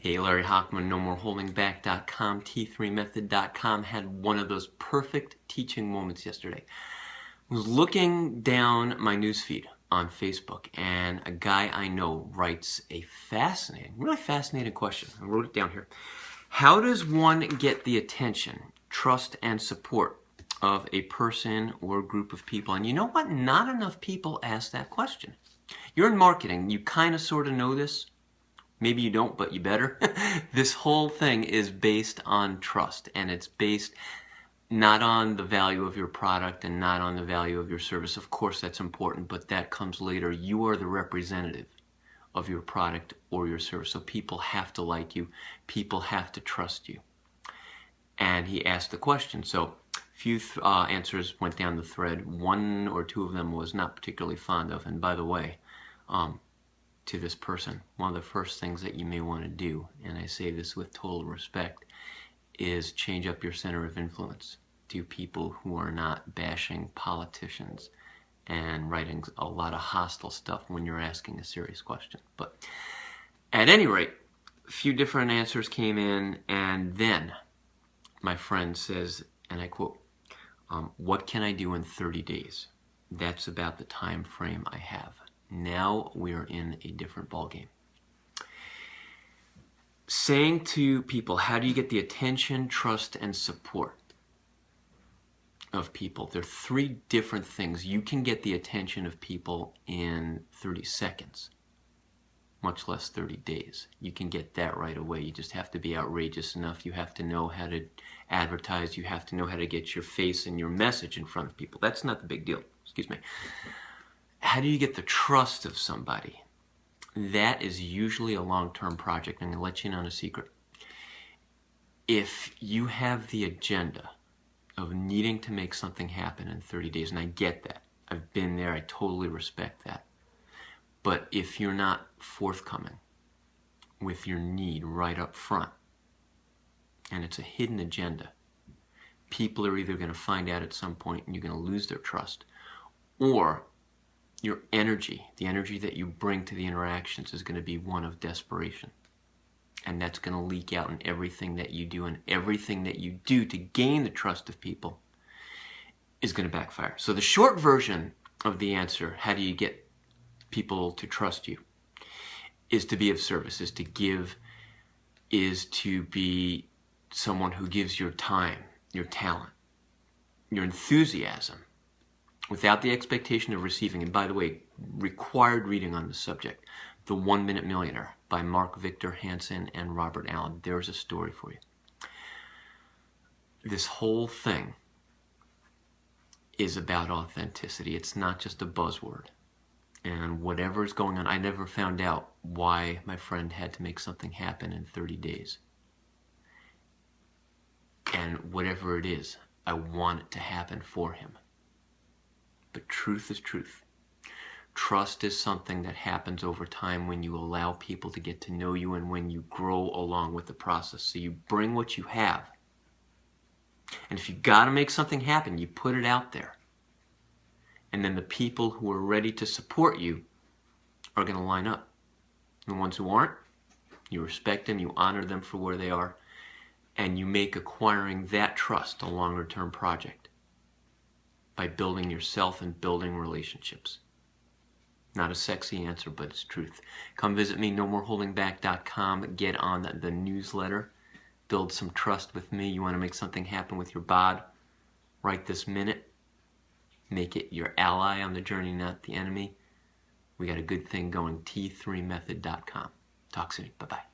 Hey, Larry Hochman, NoMoreHoldingBack.com, T3Method.com had one of those perfect teaching moments yesterday. I was looking down my newsfeed on Facebook, and a guy I know writes a fascinating, really fascinating question. I wrote it down here. How does one get the attention, trust, and support of a person or group of people? And you know what? Not enough people ask that question. You're in marketing. You kind of sort of know this. Maybe you don't, but you better. This whole thing is based on trust, and it's based not on the value of your product and not on the value of your service. Of course, that's important, but that comes later. You are the representative of your product or your service, so people have to like you. People have to trust you. And he asked the question, so a few answers went down the thread. One or two of them was not particularly fond of, and by the way, to this person, one of the first things that you may want to do, and I say this with total respect, is change up your center of influence to people who are not bashing politicians and writing a lot of hostile stuff when you're asking a serious question. But at any rate, a few different answers came in, and then my friend says, and I quote, what can I do in 30 days? That's about the time frame I have. Now we're in a different ballgame. Saying to people, how do you get the attention, trust, and support of people? There are three different things. You can get the attention of people in 30 seconds, much less 30 days. You can get that right away. You just have to be outrageous enough. You have to know how to advertise. You have to know how to get your face and your message in front of people. That's not the big deal. Excuse me. How do you get the trust of somebody? That is usually a long-term project. I'm going to let you in on a secret. If you have the agenda of needing to make something happen in 30 days, and I get that, I've been there, I totally respect that. But if you're not forthcoming with your need right up front, and it's a hidden agenda, people are either going to find out at some point and you're going to lose their trust, or your energy, the energy that you bring to the interactions, is going to be one of desperation. And that's going to leak out in everything that you do, and everything that you do to gain the trust of people is going to backfire. So the short version of the answer, how do you get people to trust you, is to be of service, is to give, is to be someone who gives your time, your talent, your enthusiasm, without the expectation of receiving. And by the way, required reading on the subject, The 1 Minute Millionaire by Mark Victor Hansen and Robert Allen. There's a story for you. This whole thing is about authenticity. It's not just a buzzword. And whatever is going on, I never found out why my friend had to make something happen in 30 days. And whatever it is, I want it to happen for him. But truth is truth. Trust is something that happens over time when you allow people to get to know you and when you grow along with the process. So you bring what you have. And if you got to make something happen, you put it out there. And then the people who are ready to support you are going to line up. The ones who aren't, you respect them, you honor them for where they are, and you make acquiring that trust a longer-term project by building yourself and building relationships. Not a sexy answer, but it's truth. Come visit me, NoMoreHoldingBack.com. Get on the newsletter. Build some trust with me. You want to make something happen with your bod right this minute. Make it your ally on the journey, not the enemy. We got a good thing going, T3Method.com. Talk soon. Bye-bye.